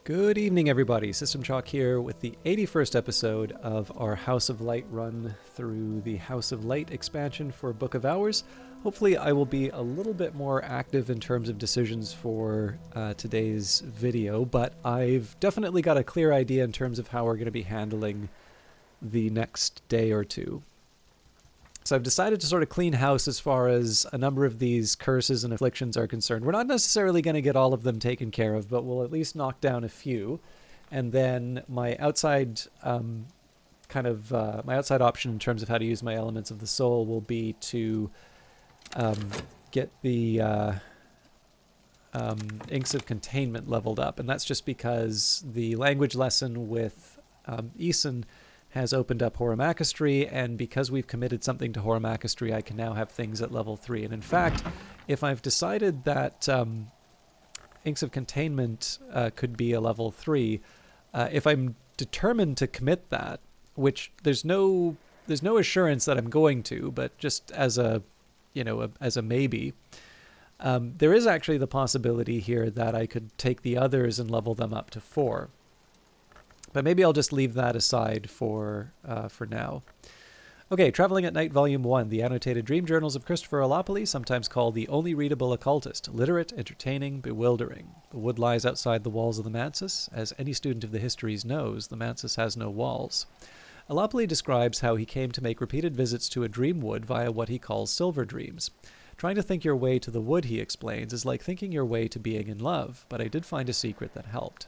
Good evening, everybody. System Chalk here with the 81st episode of our House of Light run through the House of Light expansion for Book of Hours. Hopefully I will be a little bit more active in terms of decisions for today's video, but I've definitely got a clear idea in terms of how we're going to be handling the next day or two. So I've decided to sort of clean house as far as a number of these curses and afflictions are concerned. We're not necessarily going to get all of them taken care of, but we'll at least knock down a few. And then my outside my outside option in terms of how to use my elements of the soul will be to get the inks of containment leveled up. And that's just because the language lesson with Eason has opened up Horamakastry, and because we've committed something to Horamakastry, I can now have things at level 3. And in fact, if I've decided that Inks of Containment could be a level 3, if I'm determined to commit that, which there's no assurance that I'm going to, but just as a as a maybe, there is actually the possibility here that I could take the others and level them up to 4. But maybe I'll just leave that aside for now. Okay, Traveling at Night, Volume 1, The Annotated Dream Journals of Christopher Alopoli, sometimes called the Only Readable Occultist, literate, entertaining, bewildering. The wood lies outside the walls of the Mansus. As any student of the histories knows, the Mansus has no walls. Alopoli describes how he came to make repeated visits to a dream wood via what he calls silver dreams. Trying to think your way to the wood, he explains, is like thinking your way to being in love, but I did find a secret that helped.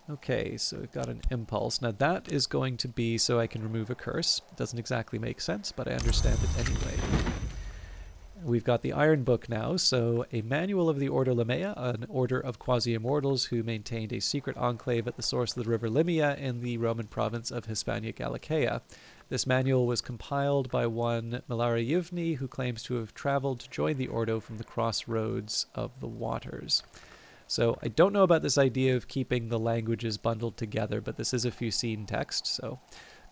Okay, so we've got an impulse. Now that is going to be so I can remove a curse. Doesn't exactly make sense, but I understand it anyway. We've got the Iron Book now, so a manual of the Order Limea, an order of quasi-immortals who maintained a secret enclave at the source of the river Limea in the Roman province of Hispania Gallicaea. This manual was compiled by one Milara Yevni, who claims to have traveled to join the Ordo from the crossroads of the waters. So I don't know about this idea of keeping the languages bundled together, but this is a Fusine text, so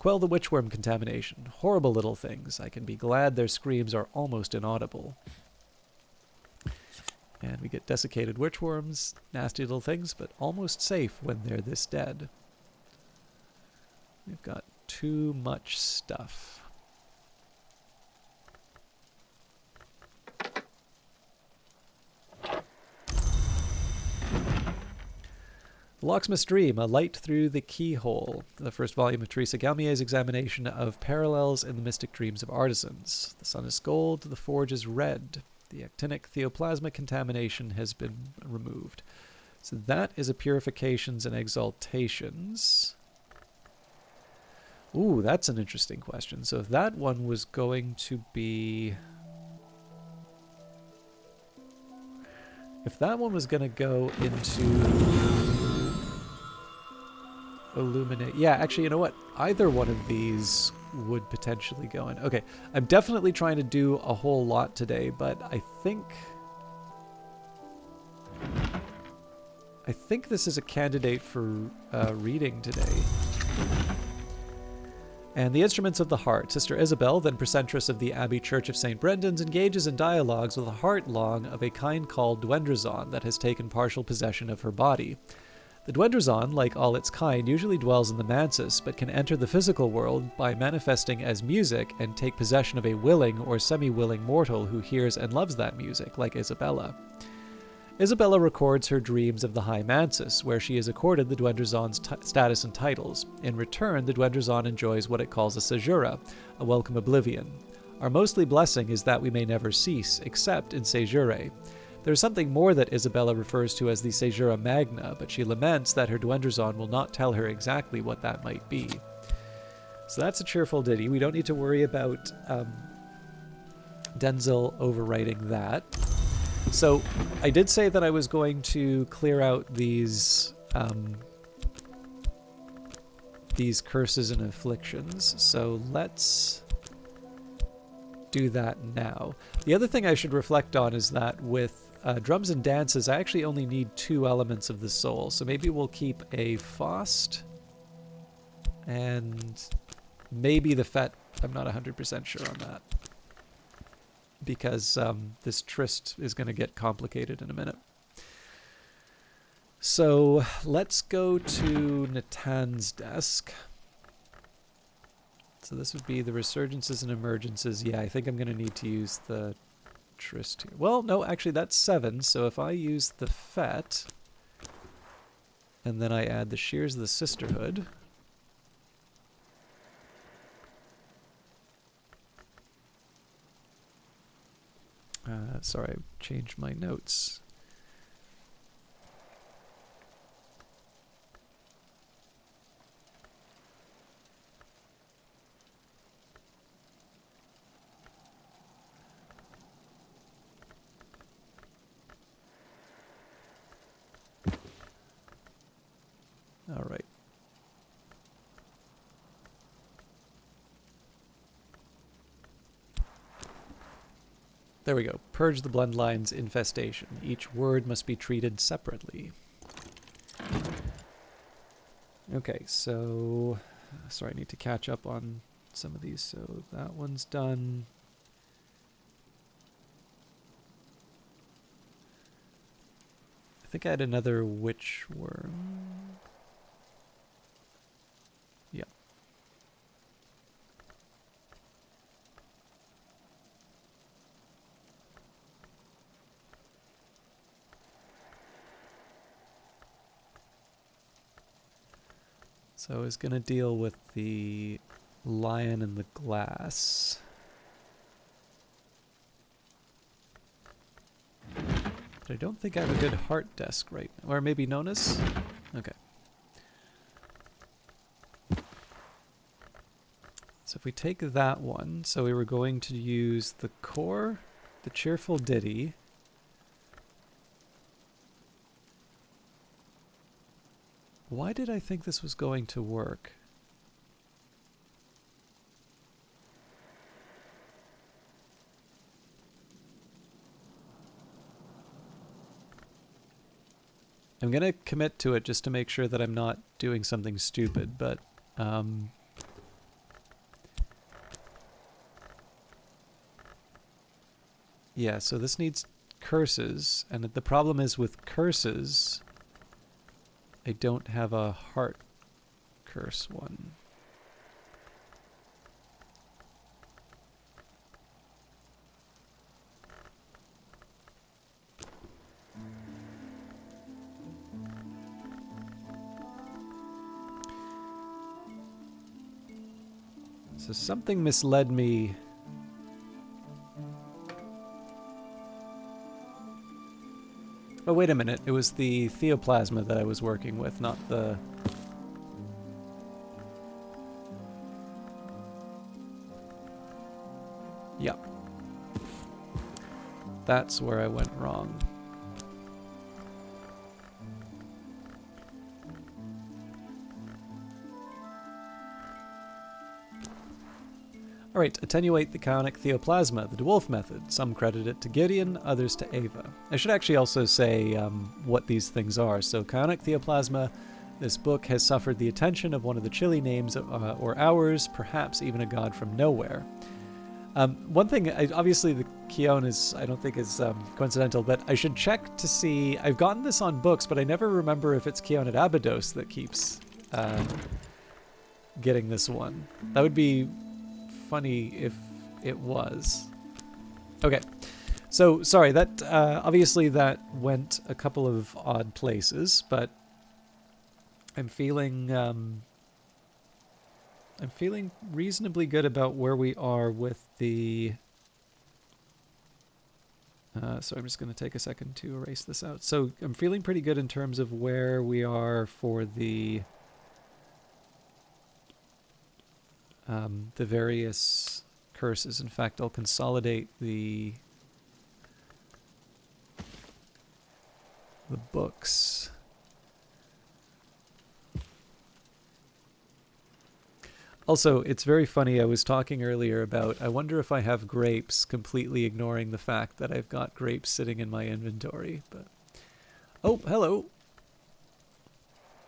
quell the witchworm contamination. Horrible little things. I can be glad their screams are almost inaudible. And we get desiccated witchworms, nasty little things, but almost safe when they're this dead. We've got too much stuff. The Locksmith's Dream, A Light Through the Keyhole, the first volume of Teresa Galmier's examination of parallels in the mystic dreams of artisans. The sun is gold, the forge is red. The actinic theoplasma contamination has been removed. So that is a purifications and exaltations. Ooh, that's an interesting question. So if that one was going to be... If that one was going to go into... Illuminate. Yeah, actually, you know what? Either one of these would potentially go in. Okay, I'm definitely trying to do a whole lot today, but I think this is a candidate for reading today. And the Instruments of the Heart. Sister Isabel, then precentress of the Abbey Church of St. Brendan's, engages in dialogues with a heart-long of a kind called Dwendrazon that has taken partial possession of her body. The Dwendrazon, like all its kind, usually dwells in the Mansus, but can enter the physical world by manifesting as music and take possession of a willing or semi-willing mortal who hears and loves that music, like Isabella. Isabella records her dreams of the High Mansus, where she is accorded the Dwendrazon's status and titles. In return, the Dwendrazon enjoys what it calls a Sejura, a welcome oblivion. Our mostly blessing is that we may never cease, except in Sejure. There's something more that Isabella refers to as the Sejura Magna, but she laments that her Dwendrazon will not tell her exactly what that might be. So that's a cheerful ditty. We don't need to worry about Denzel overwriting that. So I did say that I was going to clear out these curses and afflictions. So let's do that now. The other thing I should reflect on is that with drums and dances, I actually only need 2 elements of the soul. So maybe we'll keep a Faust and maybe the Fet. I'm not 100% sure on that, because this tryst is going to get complicated in a minute. So let's go to Natan's desk. So this would be the resurgences and emergences. Yeah, I think I'm going to need to use the Trist here. Well, no, actually that's 7. So if I use the Fet, and then I add the Shears of the Sisterhood. Sorry, I changed my notes. All right. There we go. Purge the bloodline's infestation. Each word must be treated separately. Okay, so... Sorry, I need to catch up on some of these. So that one's done. I think I had another witch worm. Yeah. So I was going to deal with the lion and the glass. But I don't think I have a good heart desk right now. Or maybe Nonus? Okay. So if we take that one, so we were going to use the core, the cheerful ditty. Why did I think this was going to work? I'm going to commit to it just to make sure that I'm not doing something stupid, but... yeah, so this needs curses, and the problem is with curses, I don't have a heart curse one. So something misled me. Oh, wait a minute. It was the Theoplasma that I was working with, not the... Yep. That's where I went wrong. Alright, attenuate the Chaonic Theoplasma, the Dewolf method. Some credit it to Gideon, others to Ava. I should actually also say what these things are. So Chaonic Theoplasma, this book has suffered the attention of one of the Chile names, or ours, perhaps even a god from nowhere. One thing, obviously the Keon is, I don't think is coincidental, but I should check to see, I've gotten this on books, but I never remember if it's Keon at Abydos that keeps getting this one. That would be funny if it was. Okay, so sorry, that obviously that went a couple of odd places, but I'm feeling reasonably good about where we are with the so I'm just going to take a second to erase this out. So I'm feeling pretty good in terms of where we are for the various curses. In fact, I'll consolidate the books. Also, it's very funny, I was talking earlier about, I wonder if I have grapes, completely ignoring the fact that I've got grapes sitting in my inventory. But oh, hello.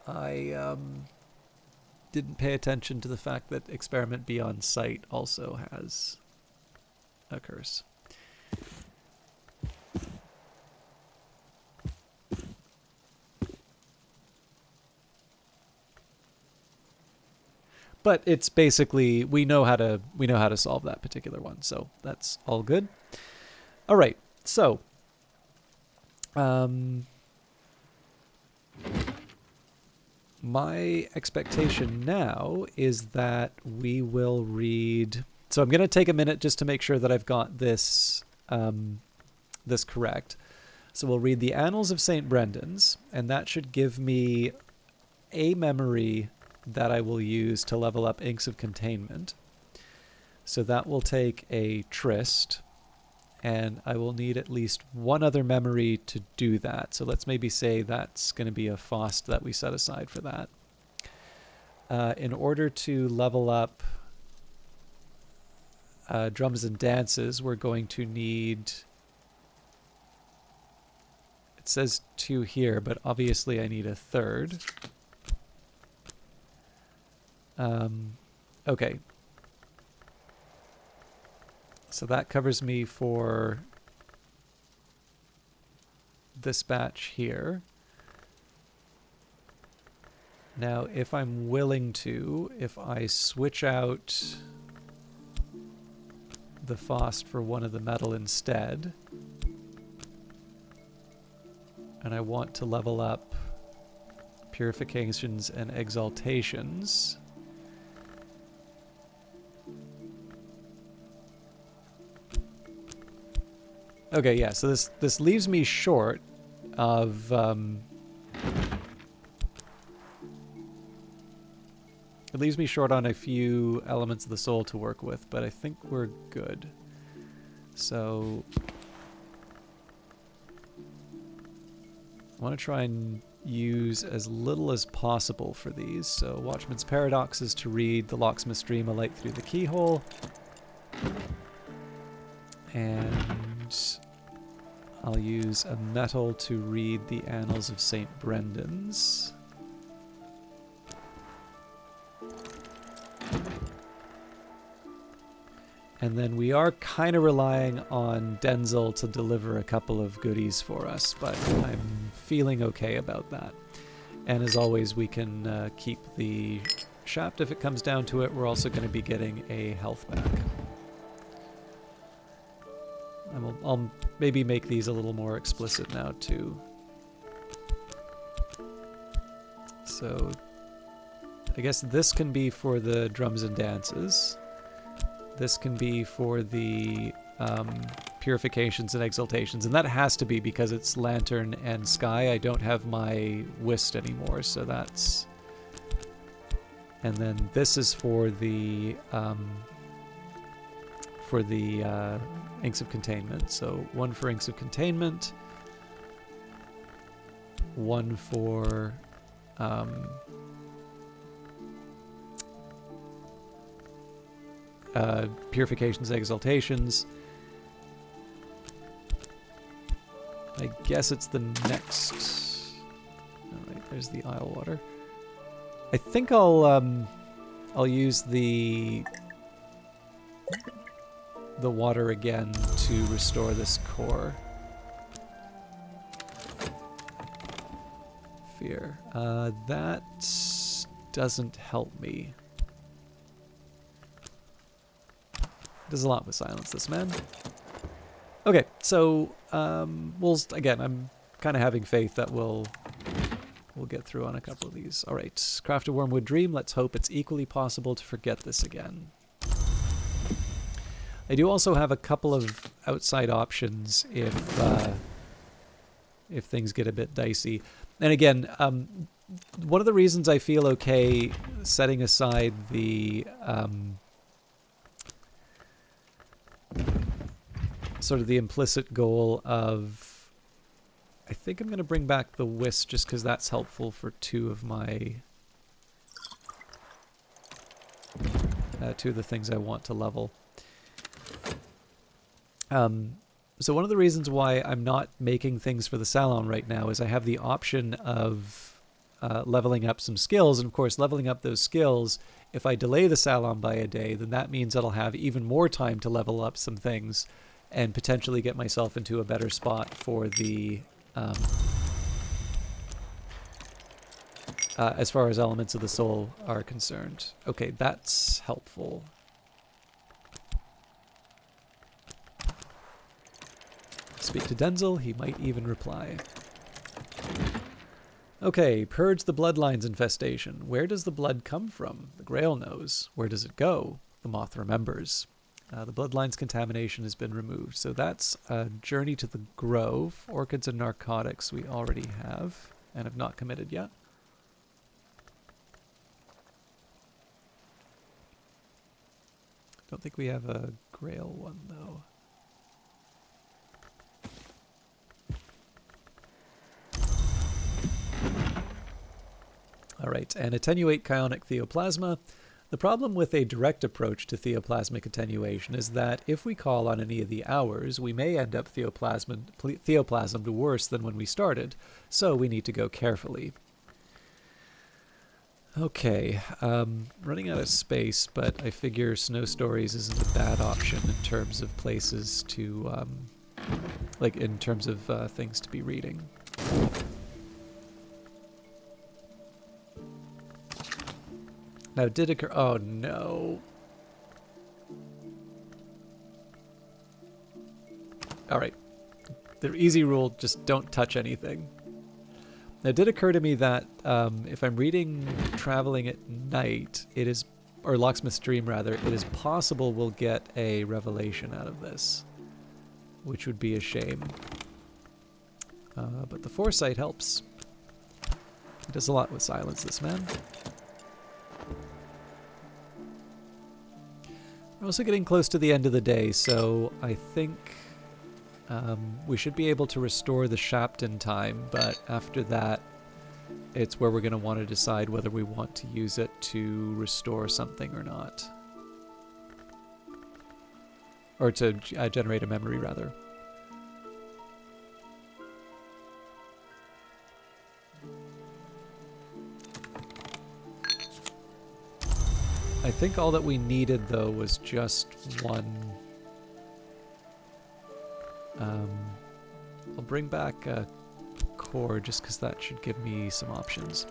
I didn't pay attention to the fact that Experiment Beyond Sight also has a curse. But it's basically we know how to solve that particular one, so that's all good. All right, so my expectation now is that we will read. So I'm going to take a minute just to make sure that I've got this this correct. So we'll read the Annals of St. Brendan's, and that should give me a memory that I will use to level up Inks of Containment. So that will take a Tryst, and I will need at least one other memory to do that. So let's maybe say that's going to be a Faust that we set aside for that. In order to level up Drums and Dances, we're going to need... It says 2 here, but obviously I need a third. Okay. So that covers me for this batch here. Now, if I'm willing to, if I switch out the Faust for one of the metal instead, and I want to level up Purifications and Exaltations, okay, yeah, so this leaves me short of it leaves me short on a few elements of the soul to work with, but I think we're good. So I want to try and use as little as possible for these. So Watchman's Paradox is to read the Locksmith's Dream, A Light Through the Keyhole. And I'll use a metal to read the Annals of St. Brendan's. And then we are kind of relying on Denzel to deliver a couple of goodies for us, but I'm feeling okay about that. And as always, we can keep the shaft if it comes down to it. We're also going to be getting a health back. And I'll maybe make these a little more explicit now too. So I guess this can be for the Drums and Dances. This can be for the Purifications and Exaltations, and that has to be because it's Lantern and Sky. I don't have my Whist anymore, so that's... And then this is for the Inks of Containment. So one for Inks of Containment, one for Purifications, Exaltations. I guess it's the next... Alright, there's the Isle Water. I think I'll use the water again to restore this core. Fear. That doesn't help me. Does a lot with silence, this man. Okay, so again, I'm kind of having faith that we'll get through on a couple of these. All right, craft a Wormwood Dream. Let's hope it's equally possible to forget this again. I do also have a couple of outside options if things get a bit dicey. And again, one of the reasons I feel okay setting aside the sort of the implicit goal of, I think I'm going to bring back the Whist just because that's helpful for two of the things I want to level. So one of the reasons why I'm not making things for the Salon right now is I have the option of leveling up some skills, and of course leveling up those skills, if I delay the Salon by a day, then that means that I'll have even more time to level up some things and potentially get myself into a better spot for the as far as elements of the soul are concerned. Okay, that's helpful. Speak to Denzel, he might even reply. Okay, purge the bloodlines infestation. Where does the blood come from? The Grail knows. Where does it go? The Moth remembers. The bloodlines contamination has been removed. So that's a journey to the Grove. Orchids and narcotics we already have and have not committed yet. Don't think we have a Grail one though. Alright, and attenuate chionic theoplasma. The problem with a direct approach to theoplasmic attenuation is that if we call on any of the hours, we may end up theoplasmed worse than when we started, so we need to go carefully. Okay, running out of space, but I figure Snow Stories isn't a bad option in terms of places to, like in terms of things to be reading. Now, did occur. Oh no. Alright. The easy rule, just don't touch anything. Now, it did occur to me that if I'm reading Traveling at Night, it is, or Locksmith's Dream rather, it is possible we'll get a revelation out of this, which would be a shame. But the foresight helps. He does a lot with silence, this man. We're also getting close to the end of the day, so I think we should be able to restore the Shapton time, but after that, it's where we're going to want to decide whether we want to use it to restore something or not. Or to generate a memory, rather. I think all that we needed, though, was just one. I'll bring back a core just because that should give me some options.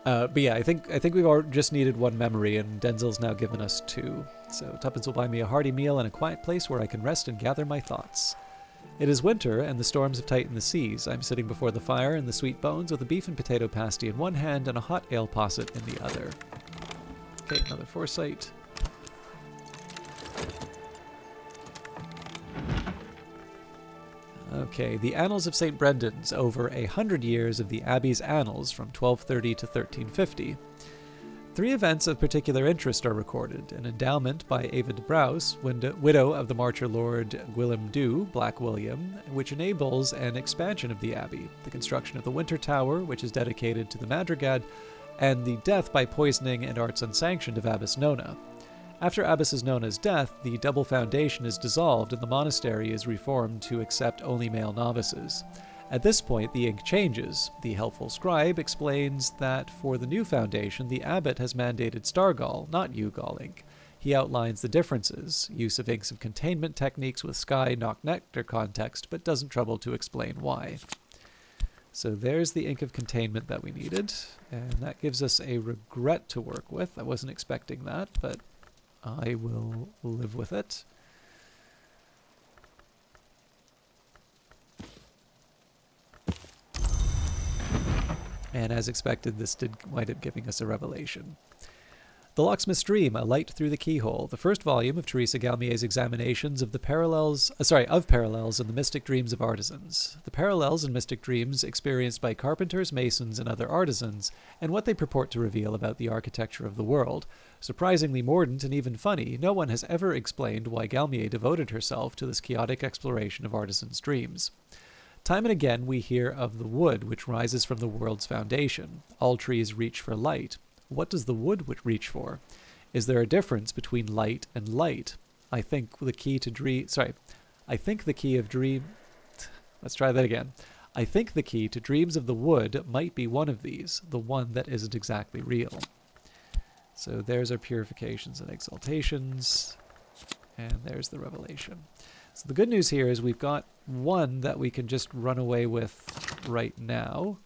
But yeah, I think we've just needed one memory, and Denzel's now given us two. So Tuppence will buy me a hearty meal and a quiet place where I can rest and gather my thoughts. It is winter, and the storms have tightened the seas. I'm sitting before the fire in the sweet bones with a beef and potato pasty in one hand and a hot ale posset in the other. Okay, another foresight. Okay, the Annals of St. Brendan's, over 100 years of the Abbey's annals from 1230 to 1350. 3 events of particular interest are recorded: an endowment by Ava de Braus, widow of the Marcher Lord Gwilym Dhu, Black William, which enables an expansion of the abbey, the construction of the Winter Tower, which is dedicated to the Madrigad, and the death by poisoning and arts unsanctioned of Abbess Nona. After Abbess Nona's death, the double foundation is dissolved and the monastery is reformed to accept only male novices. At this point, the ink changes. The helpful scribe explains that for the new foundation, the abbot has mandated Stargall, not Ugall ink. He outlines the differences, use of inks of containment techniques with sky, knock nectar context, but doesn't trouble to explain why. So there's the ink of containment that we needed, and that gives us a regret to work with. I wasn't expecting that, but I will live with it. And as expected, this did wind up giving us a revelation. The Locksmith's Dream, A Light Through the Keyhole, the first volume of Teresa Galmier's examinations of the parallels in the mystic dreams of artisans. The parallels in mystic dreams experienced by carpenters, masons, and other artisans, and what they purport to reveal about the architecture of the world. Surprisingly mordant and even funny, no one has ever explained why Galmier devoted herself to this chaotic exploration of artisans' dreams. Time and again we hear of the wood which rises from the world's foundation. All trees reach for light. What does the wood reach for? Is there a difference between light and light? I think the key of dream... Let's try that again. I think the key to dreams of the wood might be one of these, the one that isn't exactly real. So there's our purifications and exaltations, and there's the revelation. So the good news here is we've got one that we can just run away with right now.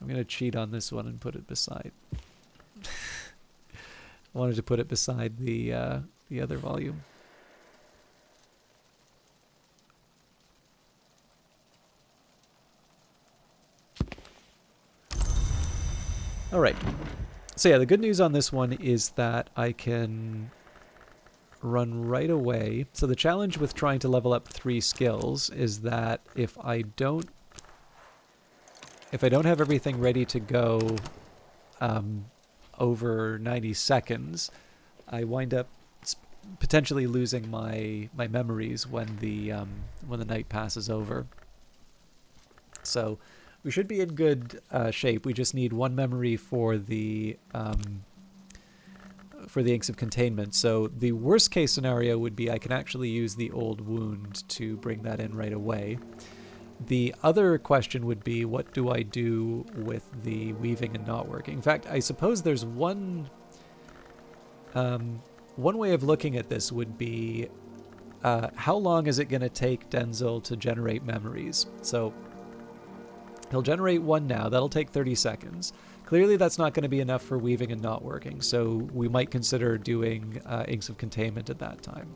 I'm going to cheat on this one and put it beside. I wanted to put it beside the other volume. All right. So yeah, the good news on this one is that I can run right away. So the challenge with trying to level up 3 skills is that if I don't have everything ready to go over 90 seconds, I wind up potentially losing my memories when the night passes over. So we should be in good shape. We just need 1 memory for the Inks of Containment. So the worst case scenario would be I can actually use the old wound to bring that in right away. The other question would be, what do I do with the weaving and not working? In fact, I suppose there's one way of looking at this would be how long is it going to take Denzel to generate memories? So he'll generate 1 now. That'll take 30 seconds. Clearly, that's not going to be enough for weaving and not working, so we might consider doing Inks of Containment at that time.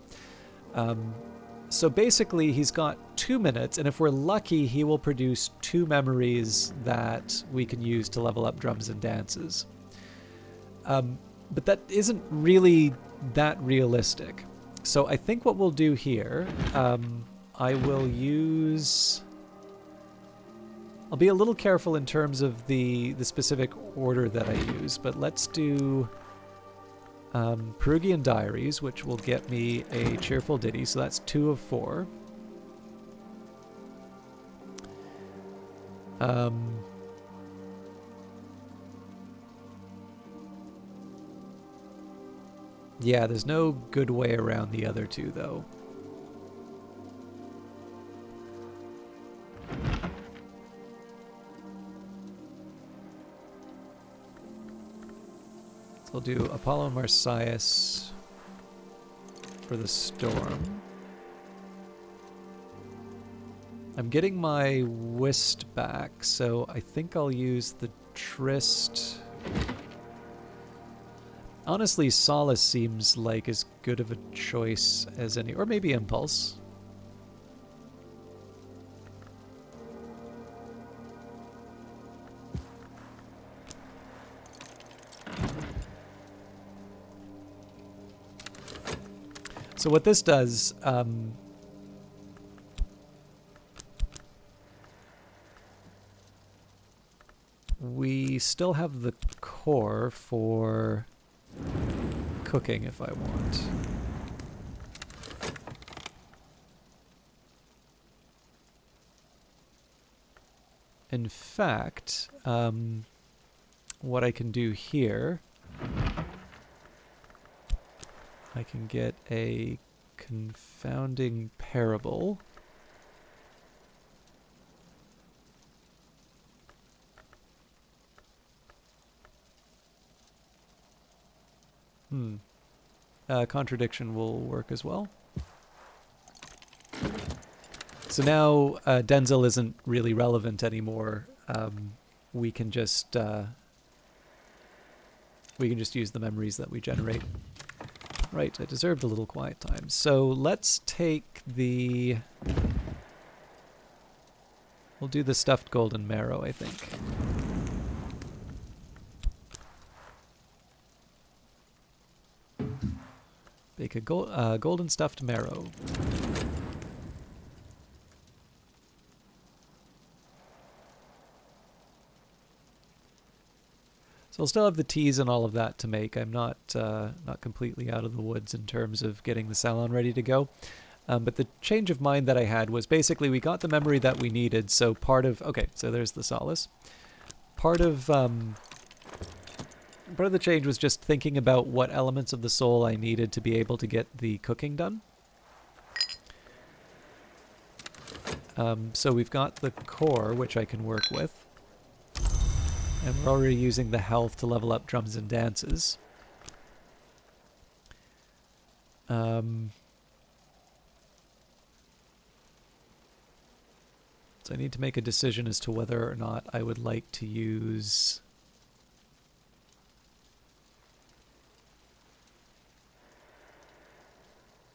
So basically, he's got 2 minutes, and if we're lucky, he will produce 2 memories that we can use to level up Drums and Dances. But that isn't really that realistic. So I think what we'll do here, I will use... I'll be a little careful in terms of the specific order that I use, but let's do Perugian Diaries, which will get me a cheerful ditty, so that's 2 of 4. Yeah, there's no good way around the other 2, though. So I'll do Apollo Marsyas for the Storm. I'm getting my Whist back, so I think I'll use the Tryst. Honestly, Solace seems like as good of a choice as any, or maybe Impulse. So what this does, we still have the core for cooking if I want. In fact, what I can do here, I can get a confounding parable. Contradiction will work as well. So now Denzel isn't really relevant anymore. We can just use the memories that we generate. Right, I deserved a little quiet time. So let's take the... We'll do the stuffed golden marrow, I think. Bake a golden stuffed marrow. So I'll still have the teas and all of that to make. I'm not completely out of the woods in terms of getting the salon ready to go. But the change of mind that I had was basically we got the memory that we needed. So part of... Okay, so there's the solace. Part of the change was just thinking about what elements of the soul I needed to be able to get the cooking done. So we've got the core, which I can work with. And we're already using the health to level up drums and dances. So I need to make a decision as to whether or not I would like to use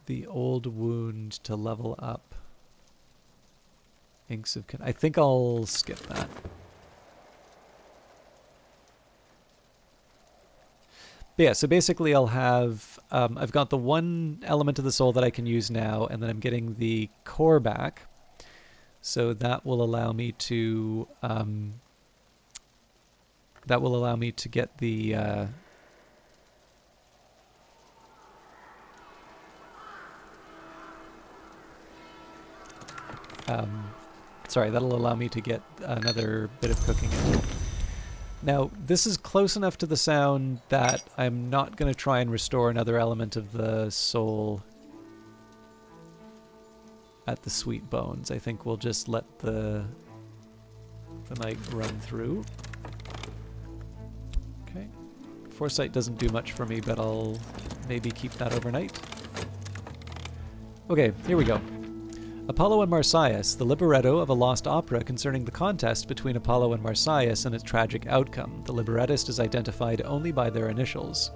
the old wound to level up Inks of I think I'll skip that. But yeah, so basically I'll have, I've got the one element of the soul that I can use now, and then I'm getting the core back. So that will allow me to, get the, sorry, that'll allow me to get another bit of cooking in. Now, this is close enough to the sound that I'm not going to try and restore another element of the soul at the sweet bones. I think we'll just let the night run through. Okay. Foresight doesn't do much for me, but I'll maybe keep that overnight. Okay, here we go. Apollo and Marsyas, the libretto of a lost opera concerning the contest between Apollo and Marsyas and its tragic outcome. The librettist is identified only by their initials.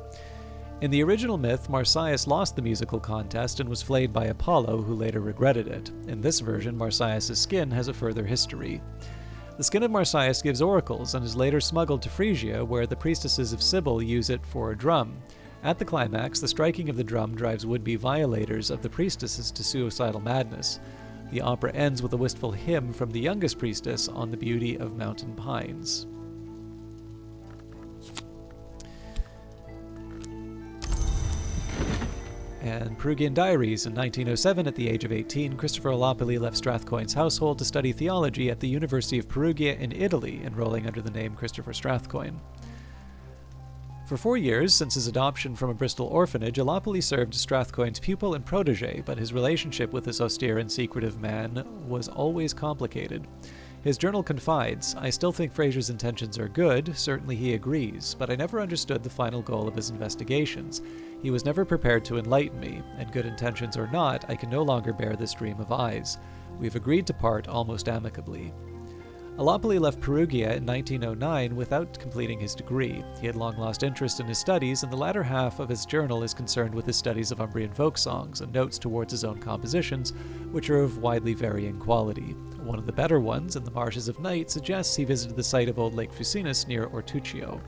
In the original myth, Marsyas lost the musical contest and was flayed by Apollo, who later regretted it. In this version, Marsyas' skin has a further history. The skin of Marsyas gives oracles and is later smuggled to Phrygia, where the priestesses of Cybele use it for a drum. At the climax, the striking of the drum drives would-be violators of the priestesses to suicidal madness. The opera ends with a wistful hymn from the youngest priestess on the beauty of mountain pines. And Perugian Diaries. In 1907, at the age of 18, Christopher Olopoli left Strathcoyne's household to study theology at the University of Perugia in Italy, enrolling under the name Christopher Strathcoyne. For 4 years, since his adoption from a Bristol orphanage, Olopoli served as Strathcoyne's pupil and protege, but his relationship with this austere and secretive man was always complicated. His journal confides, "I still think Fraser's intentions are good, certainly he agrees, but I never understood the final goal of his investigations. He was never prepared to enlighten me, and good intentions or not, I can no longer bear this dream of eyes. We've agreed to part almost amicably." Olopoli left Perugia in 1909 without completing his degree. He had long lost interest in his studies, and the latter half of his journal is concerned with his studies of Umbrian folk songs and notes towards his own compositions, which are of widely varying quality. One of the better ones, In the Marshes of Night, suggests he visited the site of old Lake Fucinus near Ortuccio.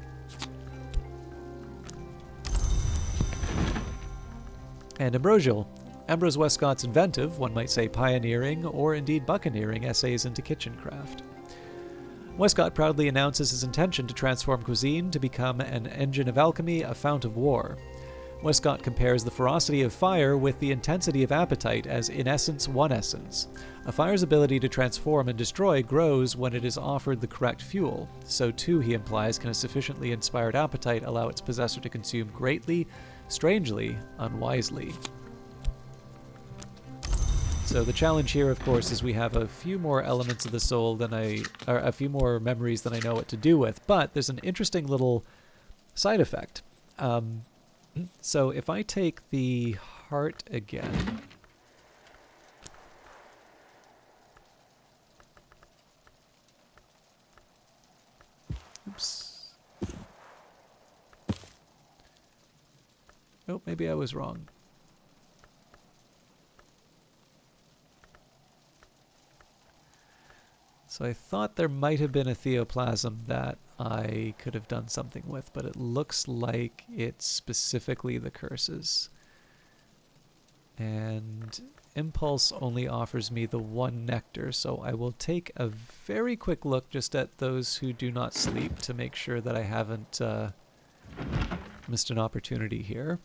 And Ambrosial. Ambrose Westcott's inventive, one might say pioneering, or indeed buccaneering essays into kitchencraft. Westcott proudly announces his intention to transform cuisine to become an engine of alchemy, a fount of war. Westcott compares the ferocity of fire with the intensity of appetite as in essence one essence. A fire's ability to transform and destroy grows when it is offered the correct fuel. So too, he implies, can a sufficiently inspired appetite allow its possessor to consume greatly, strangely, unwisely. So the challenge here, of course, is we have a few more elements of the soul than or a few more memories than I know what to do with, but there's an interesting little side effect. So if I take the heart again, oops. Oh, maybe I was wrong. So I thought there might have been a theoplasm that I could have done something with, but it looks like it's specifically the curses. And Impulse only offers me the one nectar, so I will take a very quick look just at those who do not sleep to make sure that I haven't missed an opportunity here.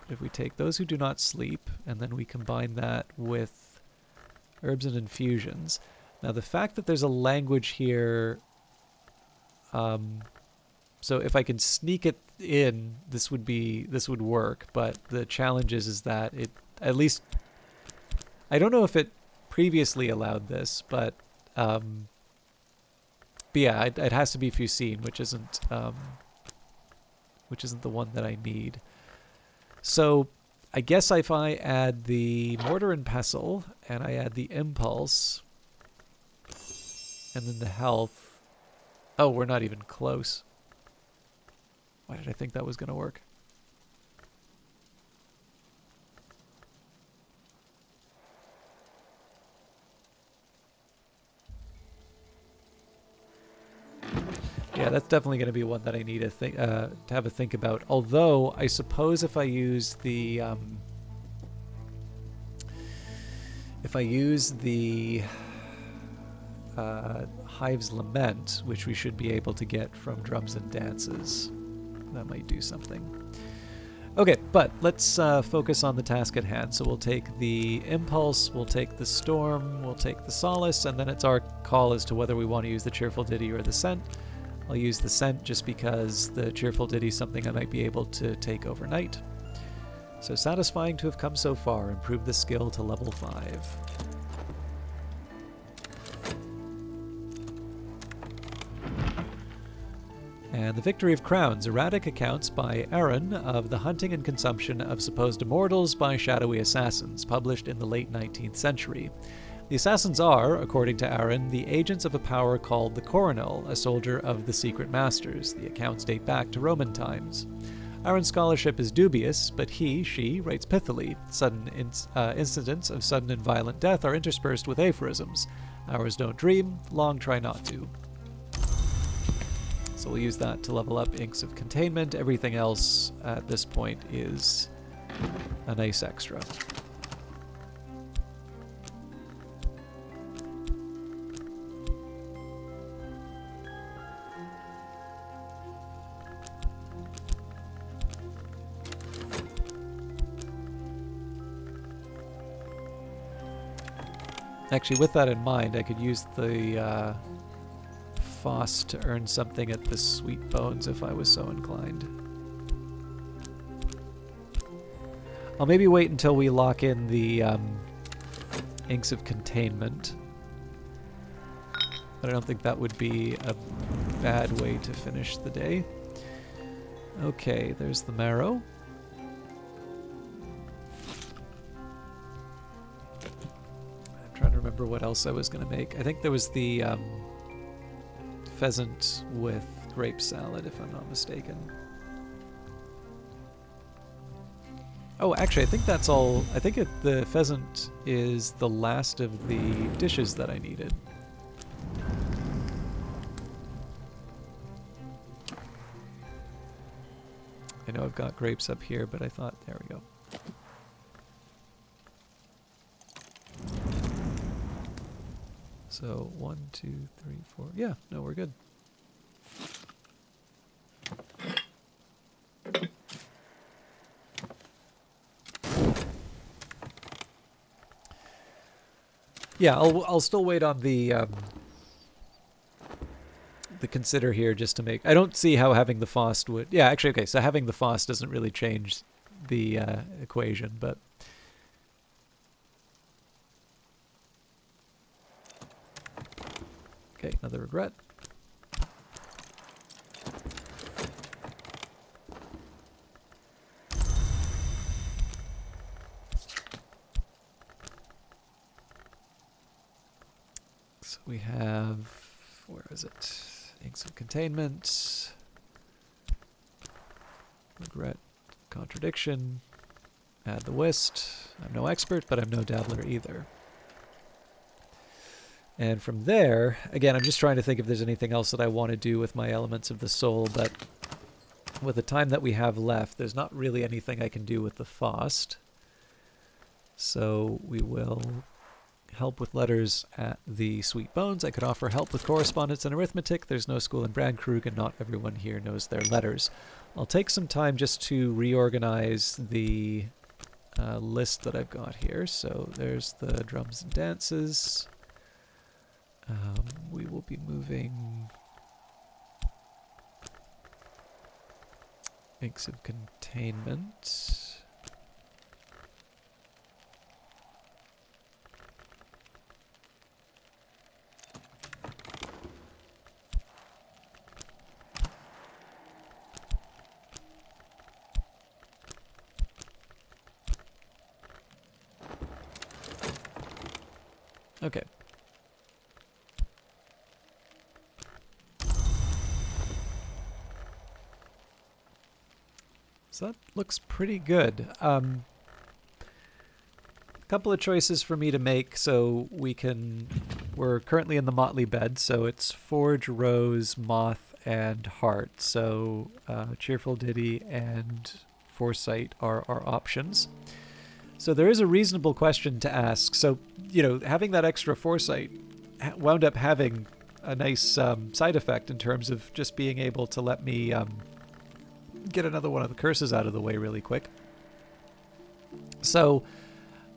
If we take those who do not sleep, and then we combine that with herbs and infusions. Now, the fact that there's a language here, so if I can sneak it in, this would work. But the challenge is that it, at least, I don't know if it previously allowed this, but yeah, it has to be Fucine, which isn't the one that I need. So I guess if I add the mortar and pestle and I add the impulse. And then the health. Oh, we're not even close. Why did I think that was going to work? Yeah, that's definitely going to be one that I need to think to have a think about. Although I suppose if I use the Hive's Lament, which we should be able to get from Drums and Dances, that might do something. Okay, but let's focus on the task at hand. So we'll take the Impulse, we'll take the Storm, we'll take the Solace, and then it's our call as to whether we want to use the Cheerful Ditty or the Scent. I'll use the Scent just because the Cheerful Ditty is something I might be able to take overnight. So satisfying to have come so far. Improve the skill to level 5. And the Victory of Crowns, erratic accounts by Aaron of the hunting and consumption of supposed immortals by shadowy assassins, published in the late 19th century. The assassins are, according to Aaron, the agents of a power called the Coronel, a soldier of the Secret Masters. The accounts date back to Roman times. Aaron's scholarship is dubious, but she writes pithily. Sudden incidents of sudden and violent death are interspersed with aphorisms. Hours don't dream, long try not to. So we'll use that to level up Inks of Containment. Everything else at this point is a nice extra. Actually, with that in mind, I could use the Foss to earn something at the Sweet Bones if I was so inclined. I'll maybe wait until we lock in the Inks of Containment. But I don't think that would be a bad way to finish the day. Okay, there's the marrow. Trying to remember what else I was going to make. I think there was the pheasant with grape salad, if I'm not mistaken. Oh, actually, I think that's all. I think the pheasant is the last of the dishes that I needed. I know I've got grapes up here, but I thought, there we go. So 1, 2, 3, 4. Yeah, no, we're good. Yeah, I'll still wait on the consider here just to make. I don't see how having the Fost would. Yeah, actually, okay. So having the Fost doesn't really change the equation, but. Okay, another regret. So we have, where is it? Inks of Containment. Regret, contradiction. Add the Whist. I'm no expert, but I'm no dabbler either. And from there, again, I'm just trying to think if there's anything else that I want to do with my Elements of the Soul, but with the time that we have left, there's not really anything I can do with the Fost. So we will help with letters at the Sweet Bones. I could offer help with correspondence and arithmetic. There's no school in Brandkrug, and not everyone here knows their letters. I'll take some time just to reorganize the list that I've got here. So there's the Drums and Dances. We will be moving Inks of Containment. Okay. So that looks pretty good. Couple of choices for me to make. So we're currently in the Motley bed, so it's Forge, Rose, Moth, and Heart. So Cheerful Ditty and Foresight are our options. So there is a reasonable question to ask. So, having that extra Foresight wound up having a nice side effect in terms of just being able to let me get another one of the curses out of the way really quick. So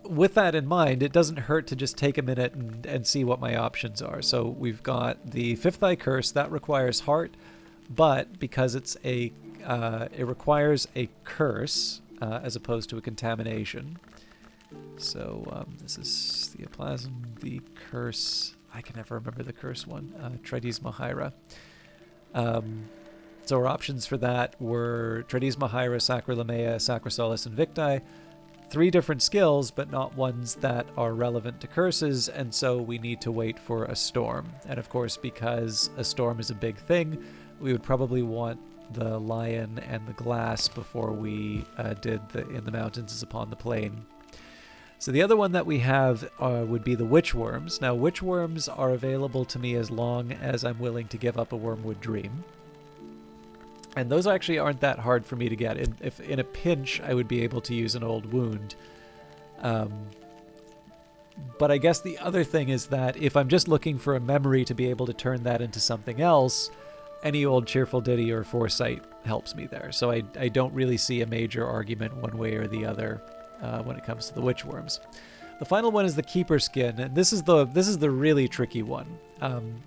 with that in mind, it doesn't hurt to just take a minute and see what my options are. So we've got the Fifth Eye Curse. That requires Heart, but because it requires a curse as opposed to a contamination. So this is Theoplasm, the curse. I can never remember the curse one. Tridesma Hira. So our options for that were Tridesma Hira, Sacrolamea, Sacrosolus, Invicti. 3 different skills, but not ones that are relevant to curses, and so we need to wait for a storm. And of course, because a storm is a big thing, we would probably want the lion and the glass before we did the In the Mountains is Upon the Plain. So the other one that we have would be the Witchworms. Now, Witchworms are available to me as long as I'm willing to give up a Wormwood Dream. And those actually aren't that hard for me to get. If in a pinch, I would be able to use an Old Wound. But I guess the other thing is that if I'm just looking for a memory to be able to turn that into something else, any old Cheerful Ditty or Foresight helps me there. So I don't really see a major argument one way or the other when it comes to the Witchworms. The final one is the Keeper Skin, and this is the really tricky one,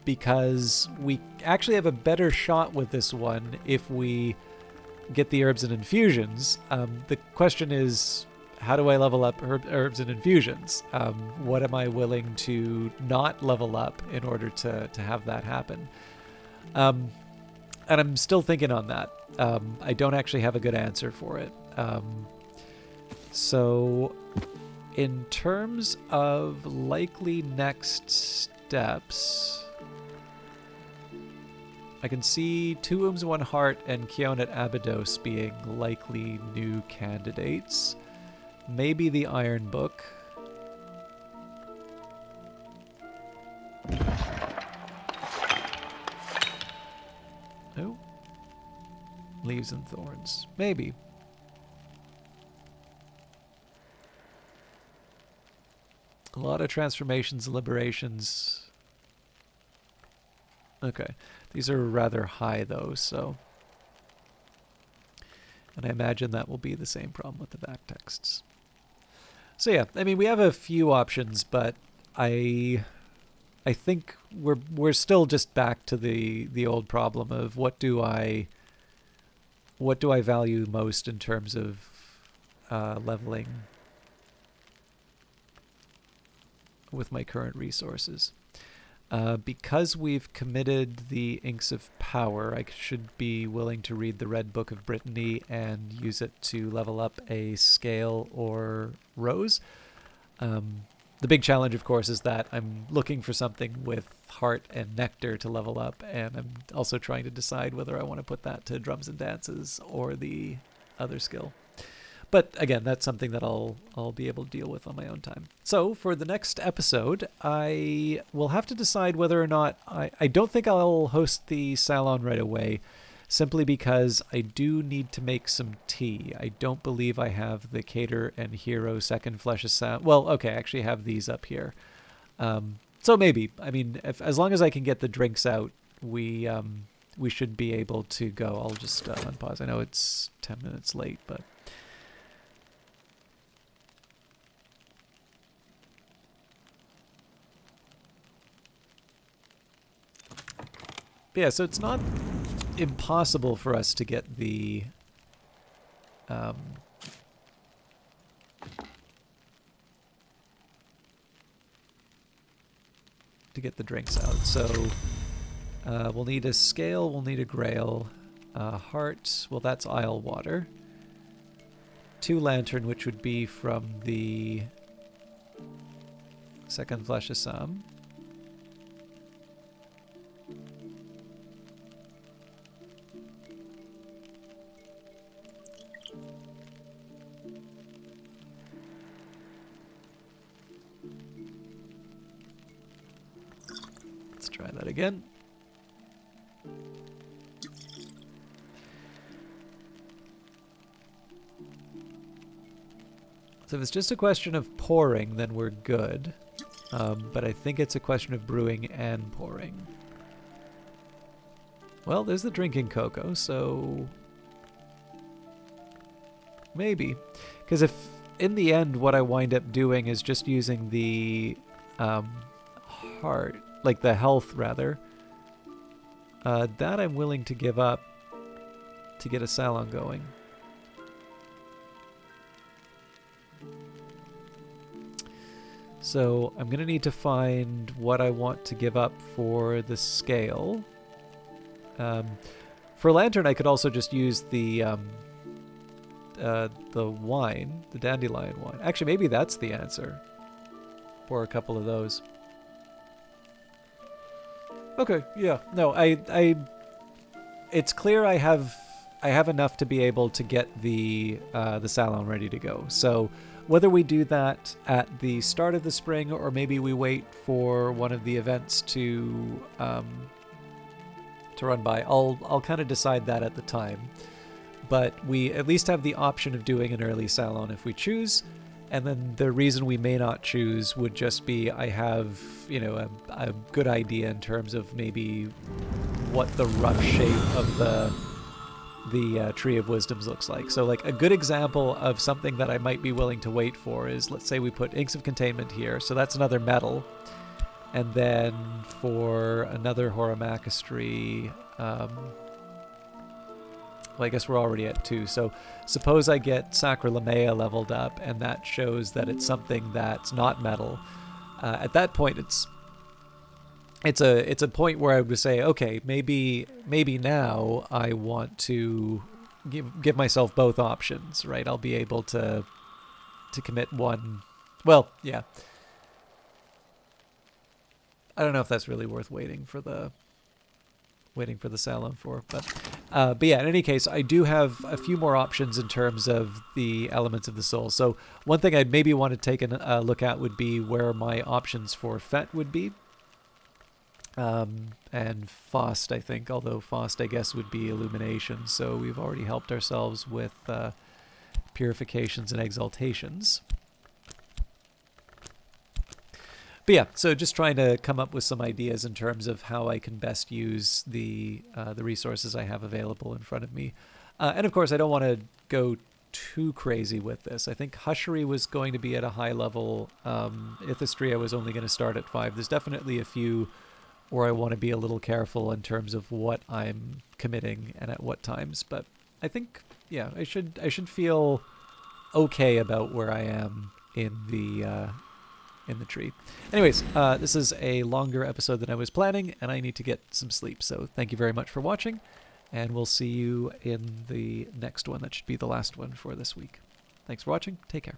because we actually have a better shot with this one if we get the herbs and infusions. The question is, how do I level up herbs and infusions? What am I willing to not level up in order to have that happen? And I'm still thinking on that. I don't actually have a good answer for it. So in terms of likely next steps, I can see 2 Wombs, 1 Heart and Keonet Abydos being likely new candidates. Maybe the Iron Book. Oh. Leaves and Thorns. Maybe. A lot of transformations and liberations. Okay. These are rather high, though, so... And I imagine that will be the same problem with the back texts. So yeah, I mean, we have a few options, but I think we're still just back to the old problem of what do I value most in terms of leveling with my current resources. Because we've committed the Inks of Power, I should be willing to read the Red Book of Brittany and use it to level up a Scale or Rose. The big challenge, of course, is that I'm looking for something with Heart and Nectar to level up, and I'm also trying to decide whether I want to put that to Drums and Dances or the other skill. But again, that's something that I'll be able to deal with on my own time. So for the next episode, I will have to decide whether or not I don't think I'll host the salon right away, simply because I do need to make some tea. I don't believe I have the Cater and Hero Second Flesh of Sound. Well, okay, I actually have these up here. So maybe. I mean, as long as I can get the drinks out, we should be able to go. I'll just unpause. I know it's 10 minutes late, but... But yeah, so it's not impossible for us to get the drinks out. So we'll need a Scale, we'll need a Grail, Heart, well that's Isle Water, 2 Lantern, which would be from the Second Flesh of Sam. try that again. So if it's just a question of pouring, then we're good. But I think it's a question of brewing and pouring. Well, there's the drinking cocoa, so maybe. Because if in the end what I wind up doing is just using the heart, like the health rather, that I'm willing to give up to get a salon going. So I'm going to need to find what I want to give up for the scale. For lantern, I could also just use the wine, the dandelion wine. Actually, maybe that's the answer. Pour a couple of those. Okay, yeah. No, it's clear I have enough to be able to get the salon ready to go. So whether we do that at the start of the spring or maybe we wait for one of the events to run by, I'll kind of decide that at the time. But we at least have the option of doing an early salon if we choose. And then the reason we may not choose would just be I have, you know, a good idea in terms of maybe what the rough shape of the Tree of Wisdoms looks like. So like a good example of something that I might be willing to wait for is, let's say we put Inks of Containment here. So that's another metal. And then for another Horamachistry, well, I guess we're already at 2. So suppose I get Sacralamea leveled up, and that shows that it's something that's not metal. At that point, it's a point where I would say, okay, maybe now I want to give myself both options, right? I'll be able to commit one. Well, yeah. I don't know if that's really worth waiting for the salon for, but yeah, in any case, I do have a few more options in terms of the elements of the soul. So one thing I'd maybe want to take a look at would be where my options for Fet would be. And Faust, I think, although Faust, I guess, would be Illumination. So we've already helped ourselves with purifications and exaltations. But yeah, so just trying to come up with some ideas in terms of how I can best use the resources I have available in front of me. And of course, I don't want to go too crazy with this. I think Hushery was going to be at a high level. Ithistria I was only going to start at 5. There's definitely a few where I want to be a little careful in terms of what I'm committing and at what times. But I think, yeah, I should feel okay about where I am in the tree. Anyways, this is a longer episode than I was planning, and I need to get some sleep. So thank you very much for watching, and we'll see you in the next one. That should be the last one for this week. Thanks for watching. Take care.